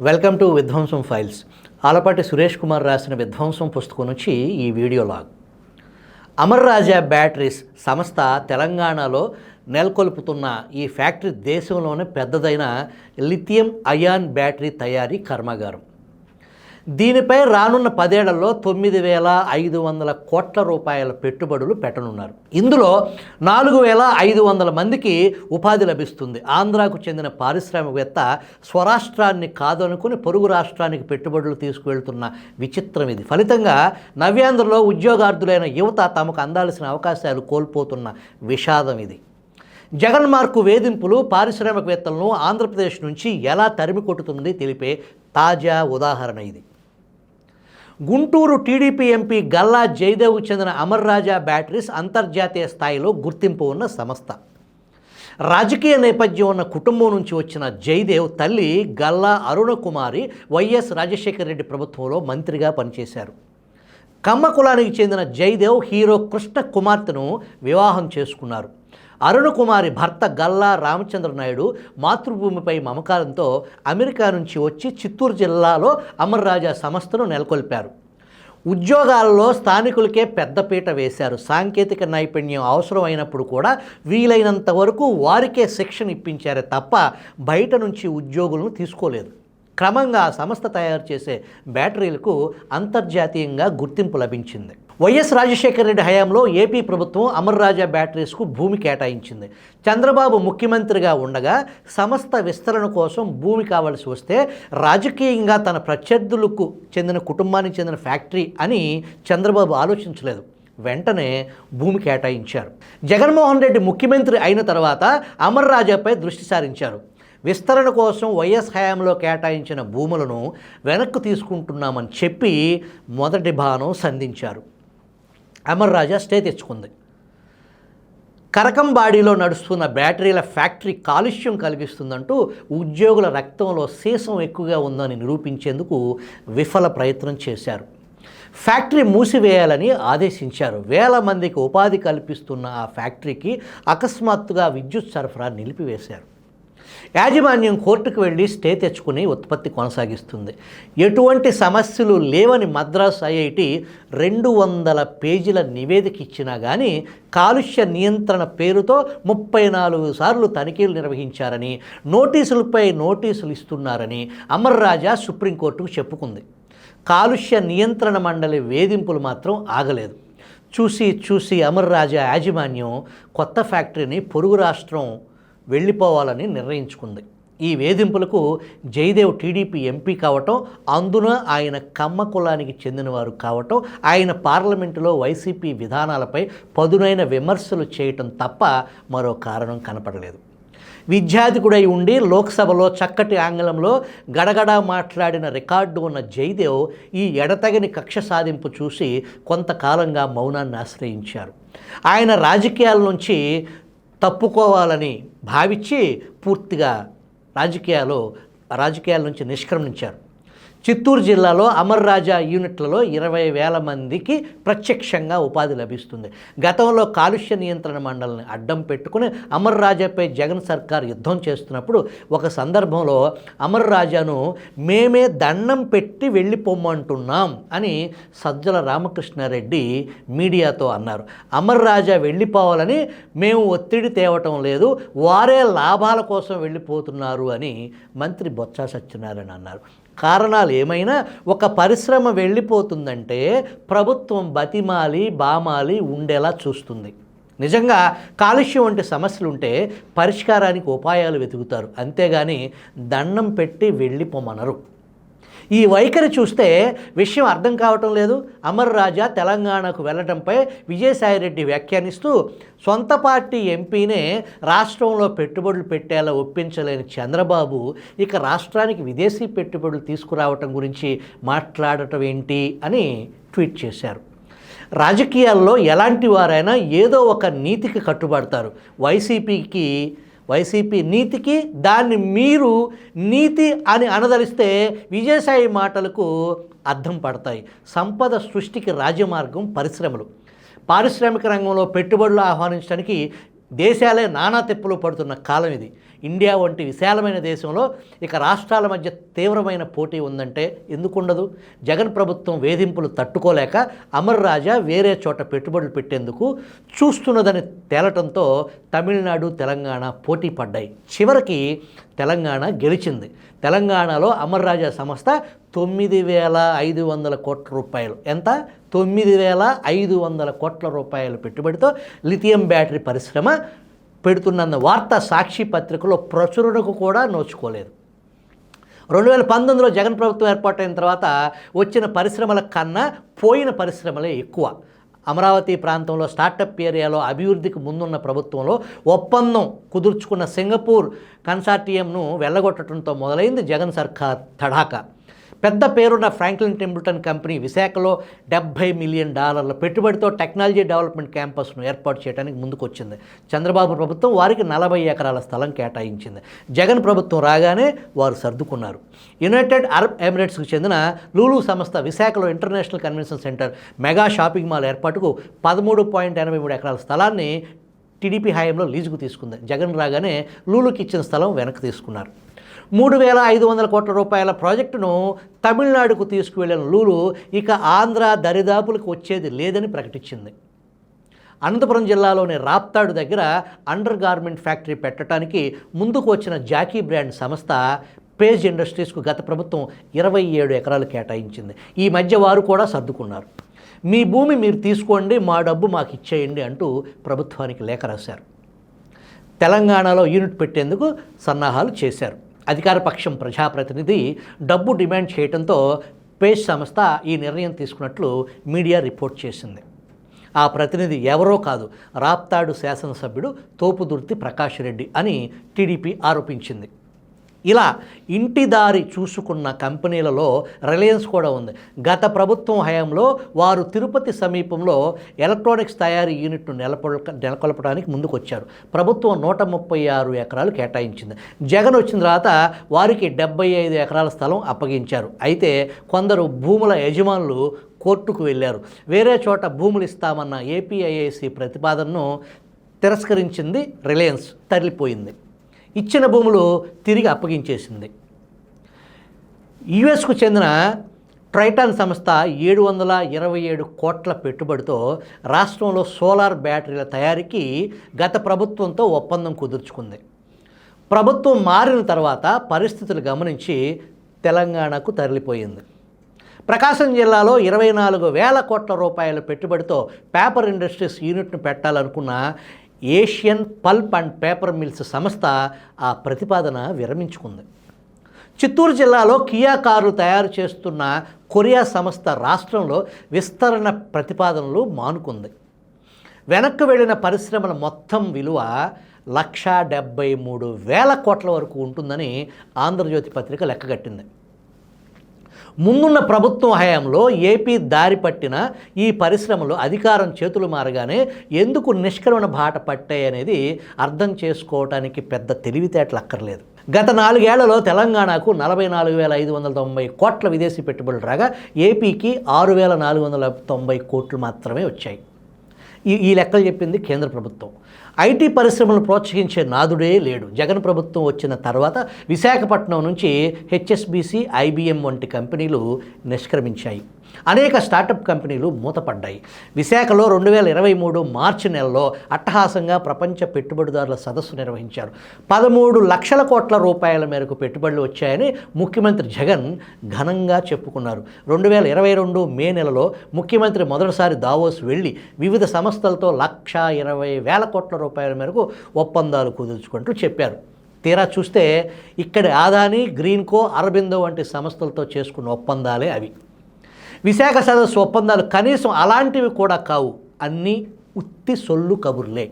Welcome to విధ్వంసం files. Alapati Suresh Kumar రాసిన విధ్వంసం పుస్తకం నుంచి ఈ వీడియో లాగ్. అమర్ రాజా బ్యాటరీస్ సంస్థ తెలంగాణలో నెలకొల్పుతున్న ఈ ఫ్యాక్టరీ దేశంలోనే పెద్దదైన లిథియం అయాన్ బ్యాటరీ తయారీ కర్మాగారం. దీనిపై రానున్న 10 ఏళ్లలో 9,500 కోట్ల రూపాయల పెట్టుబడులు పెట్టనున్నారు. ఇందులో 4,500 మందికి ఉపాధి లభిస్తుంది. ఆంధ్రాకు చెందిన పారిశ్రామికవేత్త స్వరాష్ట్రాన్ని కాదనుకుని పొరుగు రాష్ట్రానికి పెట్టుబడులు తీసుకువెళ్తున్న విచిత్రం ఇది. ఫలితంగా నవ్యాంధ్రలో ఉద్యోగార్థులైన యువత తమకు అందాల్సిన అవకాశాలు కోల్పోతున్న విషాదం ఇది. జగన్ మార్కు వేధింపులు పారిశ్రామికవేత్తలను ఆంధ్రప్రదేశ్ నుంచి ఎలా తరిమి కొట్టుతుంది తెలిపే తాజా ఉదాహరణ ఇది. గుంటూరు టీడీపీ ఎంపీ గల్లా జయదేవ్కు చెందిన అమర్ రాజా బ్యాటరీస్ అంతర్జాతీయ స్థాయిలో గుర్తింపు ఉన్న సంస్థ. రాజకీయ నేపథ్యం ఉన్న కుటుంబం నుంచి వచ్చిన జయదేవ్ తల్లి గల్లా అరుణకుమారి వైఎస్ రాజశేఖర రెడ్డి ప్రభుత్వంలో మంత్రిగా పనిచేశారు. కమ్మ కులానికి చెందిన జయదేవ్ హీరో కృష్ణ కుమార్తెను వివాహం చేసుకున్నారు. అరుణకుమారి భర్త గల్లా రామచంద్ర నాయుడు మాతృభూమిపై మమకారంతో అమెరికా నుంచి వచ్చి చిత్తూరు జిల్లాలో అమర్ రాజా సంస్థను నెలకొల్పారు. ఉద్యోగాల్లో స్థానికులకే పెద్దపీట వేశారు. సాంకేతిక నైపుణ్యం అవసరమైనప్పుడు కూడా వీలైనంత వరకు వారికే శిక్షణ ఇప్పించారే తప్ప బయట నుంచి ఉద్యోగులను తీసుకోలేదు. క్రమంగా ఆ సంస్థ తయారు చేసే బ్యాటరీలకు అంతర్జాతీయంగా గుర్తింపు లభించింది. వైఎస్ రాజశేఖర రెడ్డి హయాంలో ఏపీ ప్రభుత్వం అమర్ రాజా బ్యాటరీస్కు భూమి కేటాయించింది. చంద్రబాబు ముఖ్యమంత్రిగా ఉండగా సంస్థ విస్తరణ కోసం భూమి కావాల్సి వస్తే రాజకీయంగా తన ప్రత్యర్థులకు చెందిన కుటుంబానికి చెందిన ఫ్యాక్టరీ అని చంద్రబాబు ఆలోచించలేదు. వెంటనే భూమి కేటాయించారు. జగన్మోహన్ రెడ్డి ముఖ్యమంత్రి అయిన తర్వాత అమర్ రాజాపై దృష్టి సారించారు. విస్తరణ కోసం వైఎస్ హయాంలో కేటాయించిన భూములను వెనక్కు తీసుకుంటున్నామని చెప్పి మొదటి బాణం సంధించారు. అమర్ రాజా స్టే తెచ్చుకుంది. కరకంబాడిలో నడుస్తున్న బ్యాటరీల ఫ్యాక్టరీ కాలుష్యం కలిగిస్తుందంటూ ఉద్యోగుల రక్తంలో సీసం ఎక్కువగా ఉందని నిరూపించేందుకు విఫల ప్రయత్నం చేశారు. ఫ్యాక్టరీ మూసివేయాలని ఆదేశించారు. వేల మందికి ఉపాధి కల్పిస్తున్న ఆ ఫ్యాక్టరీకి అకస్మాత్తుగా విద్యుత్ సరఫరా నిలిపివేశారు. యాజమాన్యం కోర్టుకు వెళ్ళి స్టే తెచ్చుకుని ఉత్పత్తి కొనసాగిస్తుంది. ఎటువంటి సమస్యలు లేవని మద్రాస్ ఐఐటి 200 పేజీల నివేదిక ఇచ్చినా కానీ కాలుష్య నియంత్రణ పేరుతో 34 సార్లు తనిఖీలు నిర్వహించారని, నోటీసులపై నోటీసులు ఇస్తున్నారని అమర్ రాజా సుప్రీంకోర్టుకు చెప్పుకుంది. కాలుష్య నియంత్రణ మండలి వేధింపులు మాత్రం ఆగలేదు. చూసి అమర్ రాజా యాజమాన్యం కొత్త ఫ్యాక్టరీని పొరుగు రాష్ట్రం వెళ్ళిపోవాలని నిర్ణయించుకుంది. ఈ వేధింపులకు జయదేవ్ టీడీపీ ఎంపీ కావటం, అందున ఆయన కమ్మ కులానికి చెందినవారు కావటం, ఆయన పార్లమెంటులో వైసీపీ విధానాలపై పదునైన విమర్శలు చేయటం తప్ప మరో కారణం కనపడలేదు. విద్యాధికుడై ఉండి లోక్సభలో చక్కటి ఆంగ్లంలో గడగడా మాట్లాడిన రికార్డు ఉన్న జయదేవ్ ఈ ఎడతగని కక్ష సాధింపు చూసి కొంతకాలంగా మౌనాన్ని ఆశ్రయించారు. ఆయన రాజకీయాల నుంచి తప్పుకోవాలని భావించి పూర్తిగా రాజకీయాల నుంచి నిష్క్రమించారు. చిత్తూరు జిల్లాలో అమర్ రాజా యూనిట్లలో 20,000 మందికి ప్రత్యక్షంగా ఉపాధి లభిస్తుంది. గతంలో కాలుష్య నియంత్రణ మండలిని అడ్డం పెట్టుకుని అమర్ రాజాపై జగన్ సర్కార్ యుద్ధం చేస్తున్నప్పుడు ఒక సందర్భంలో అమర్ రాజాను మేమే దండం పెట్టి వెళ్ళిపోమ్మంటున్నాం అని సజ్జల రామకృష్ణారెడ్డి మీడియాతో అన్నారు. అమర్ రాజా వెళ్ళిపోవాలని మేము ఒత్తిడి తేవటం లేదు, వారే లాభాల కోసం వెళ్ళిపోతున్నారు అని మంత్రి బొత్స సత్యనారాయణ అన్నారు. కారణాలు ఏమైనా ఒక పరిశ్రమ వెళ్ళిపోతుందంటే ప్రభుత్వం బతిమాలి బామాలి ఉండేలా చూస్తుంది. నిజంగా కాలుష్యం వంటి సమస్యలు ఉంటే పరిష్కారానికి ఉపాయాలు వెతుకుతారు, అంతేగాని దండం పెట్టి వెళ్ళిపోమనరు. ఈ వైఖరి చూస్తే విషయం అర్థం కావటం లేదు. అమర్ రాజా తెలంగాణకు వెళ్ళడంపై విజయసాయిరెడ్డి వ్యాఖ్యానిస్తూ సొంత పార్టీ ఎంపీనే రాష్ట్రంలో పెట్టుబడులు పెట్టేలా ఒప్పించలేని చంద్రబాబు ఇక రాష్ట్రానికి విదేశీ పెట్టుబడులు తీసుకురావటం గురించి మాట్లాడటం ఏంటి అని ట్వీట్ చేశారు. రాజకీయాల్లో ఎలాంటి వారైనా ఏదో ఒక నీతికి కట్టుబడతారు. వైసీపీ నీతికి దాన్ని మీరు నీతి అని అనదలిస్తే విజయసాయి మాటలకు అర్థం పడతాయి. సంపద సృష్టికి రాజమార్గం పరిశ్రమలు. పారిశ్రామిక రంగంలో పెట్టుబడులు ఆహ్వానించడానికి దేశాలే నానా తిప్పలు పడుతున్న కాలం ఇది. ఇండియా వంటి విశాలమైన దేశంలో ఇక రాష్ట్రాల మధ్య తీవ్రమైన పోటీ ఉందంటే ఎందుకుండదు? జగన్ ప్రభుత్వం వేధింపులు తట్టుకోలేక అమర్ రాజా వేరే చోట పెట్టుబడులు పెట్టేందుకు చూస్తున్నదని తేలటంతో తమిళనాడు, తెలంగాణ పోటీ పడ్డాయి. చివరికి తెలంగాణ గెలిచింది. తెలంగాణలో అమర్ రాజా సంస్థ 9,500 కోట్ల రూపాయలు, ఎంత? 9,500 కోట్ల రూపాయల పెట్టుబడితో లిథియం బ్యాటరీ పరిశ్రమ పెడుతున్న వార్త సాక్షి పత్రికలో ప్రచురణకు కూడా నోచుకోలేదు. 2019లో జగన్ ప్రభుత్వం ఏర్పాటైన తర్వాత వచ్చిన పరిశ్రమల కన్నా పోయిన పరిశ్రమలే ఎక్కువ. అమరావతి ప్రాంతంలో స్టార్టప్ ఏరియాలో అభివృద్ధికి ముందున్న ప్రభుత్వంలో ఒప్పందం కుదుర్చుకున్న సింగపూర్ కన్సార్టియంను వెళ్ళగొట్టడంతో మొదలైంది జగన్ సర్కార్ తడాకా. పెద్ద పేరున్న ఫ్రాంక్లిన్ టెంపుల్టన్ కంపెనీ విశాఖలో $70 మిలియన్ పెట్టుబడితో టెక్నాలజీ డెవలప్మెంట్ క్యాంపస్ను ఏర్పాటు చేయడానికి ముందుకొచ్చింది. చంద్రబాబు ప్రభుత్వం వారికి 40 ఎకరాల స్థలం కేటాయించింది. జగన్ ప్రభుత్వం రాగానే వారు సర్దుకున్నారు. యునైటెడ్ అరబ్ ఎమిరేట్స్కు చెందిన లూలు సంస్థ విశాఖలో international convention centre, mega shopping mall ఏర్పాటుకు 13.83 ఎకరాల స్థలాన్ని టీడీపీ హయాంలో లీజుకు తీసుకుంది. జగన్ రాగానే లూలుకి ఇచ్చిన స్థలం వెనక్కి తీసుకున్నారు. 3,500 కోట్ల రూపాయల ప్రాజెక్టును తమిళనాడుకు తీసుకువెళ్లిన లూలు ఇక ఆంధ్ర దరిదాపులకు వచ్చేది లేదని ప్రకటించింది. అనంతపురం జిల్లాలోని రాప్తాడు దగ్గర అండర్ గార్మెంట్ ఫ్యాక్టరీ పెట్టడానికి ముందుకు వచ్చిన జాకీ బ్రాండ్ సంస్థ పేజ్ ఇండస్ట్రీస్కు గత ప్రభుత్వం 27 ఎకరాలు కేటాయించింది. ఈ మధ్య వారు కూడా సర్దుకున్నారు. మీ భూమి మీరు తీసుకోండి, మా డబ్బు మాకు ఇచ్చేయండి అంటూ ప్రభుత్వానికి లేఖ రాశారు. తెలంగాణలో యూనిట్ పెట్టేందుకు సన్నాహాలు చేశారు. అధికార పక్షం ప్రజాప్రతినిధి డబ్బు డిమాండ్ చేయడంతో పేజ్ సంస్థ ఈ నిర్ణయం తీసుకున్నట్లు మీడియా రిపోర్ట్ చేసింది. ఆ ప్రతినిధి ఎవరో కాదు, రాప్తాడు శాసనసభ్యుడు తోపుదుర్తి ప్రకాష్ రెడ్డి అని టీడీపీ ఆరోపించింది. ఇలా ఇంటి దారి చూసుకున్న కంపెనీలలో రిలయన్స్ కూడా ఉంది. గత ప్రభుత్వం హయాంలో వారు తిరుపతి సమీపంలో ఎలక్ట్రానిక్స్ తయారీ యూనిట్ను నెలకొల్పడానికి ముందుకొచ్చారు. ప్రభుత్వం 136 ఎకరాలు కేటాయించింది. జగన్ వచ్చిన తర్వాత వారికి 75 ఎకరాల స్థలం అప్పగించారు. అయితే కొందరు భూముల యజమానులు కోర్టుకు వెళ్ళారు. వేరే చోట భూములు ఇస్తామన్న ఏపీఐఐసి ప్రతిపాదనను తిరస్కరించింది. రిలయన్స్ తరలిపోయింది. ఇచ్చిన భూములు తిరిగి అప్పగించేసింది. యుఎస్కు చెందిన ట్రైటాన్ సంస్థ 727 కోట్ల పెట్టుబడితో రాష్ట్రంలో సోలార్ బ్యాటరీల తయారీకి గత ప్రభుత్వంతో ఒప్పందం కుదుర్చుకుంది. ప్రభుత్వం మారిన తర్వాత పరిస్థితులు గమనించి తెలంగాణకు తరలిపోయింది. ప్రకాశం జిల్లాలో 24,000 కోట్ల రూపాయల పెట్టుబడితో పేపర్ ఇండస్ట్రీస్ యూనిట్ను పెట్టాలనుకున్న Asian pulp and paper mills సంస్థ ఆ ప్రతిపాదన విరమించుకుంది. చిత్తూరు జిల్లాలో కియా కార్లు తయారు చేస్తున్న కొరియా సంస్థ రాష్ట్రంలో విస్తరణ ప్రతిపాదనలు మానుకుంది. వెనక్కి వెళ్ళిన పరిశ్రమల మొత్తం విలువ 1,73,000 కోట్ల వరకు ఉంటుందని ఆంధ్రజ్యోతి పత్రిక లెక్కగట్టింది. ముందున్న ప్రభుత్వం హయాంలో ఏపీ దారి పట్టిన ఈ పరిశ్రమలు అధికారం చేతులు మారగానే ఎందుకు నిష్క్రమణ బాట పట్టాయనేది అర్థం చేసుకోవడానికి పెద్ద తెలివితేటలు అక్కర్లేదు. గత 4 ఏళ్లలో తెలంగాణకు 44,590 కోట్ల విదేశీ పెట్టుబడులు రాగా ఏపీకి 6,490 కోట్లు మాత్రమే వచ్చాయి. ఈ లెక్కలు చెప్పింది కేంద్ర ప్రభుత్వం. ఐటీ పరిశ్రమలను ప్రోత్సహించే నాదుడే లేడు. జగన్ ప్రభుత్వం వచ్చిన తర్వాత విశాఖపట్నం నుంచి హెచ్ఎస్బీసీ, ఐబీఎం వంటి కంపెనీలు నిష్క్రమించాయి. అనేక స్టార్టప్ కంపెనీలు మూతపడ్డాయి. విశాఖలో 2023 మార్చి నెలలో అట్టహాసంగా ప్రపంచ పెట్టుబడిదారుల సదస్సు నిర్వహించారు. 13 లక్షల కోట్ల రూపాయల మేరకు పెట్టుబడులు వచ్చాయని ముఖ్యమంత్రి జగన్ ఘనంగా చెప్పుకున్నారు. 2022 మే నెలలో ముఖ్యమంత్రి మొదటిసారి దావోస్ వెళ్ళి వివిధ సంస్థలతో 1,20,000 కోట్ల రూపాయల మేరకు ఒప్పందాలు కుదుర్చుకుంటూ చెప్పారు. తీరా చూస్తే ఇక్కడి ఆదాని, గ్రీన్కో, అరబిందో వంటి సంస్థలతో చేసుకున్న ఒప్పందాలే అవి. విశాఖ సదస్సు ఒప్పందాలు కనీసం అలాంటివి కూడా కావు. అన్నీ ఉత్తి సొల్లు కబుర్లే.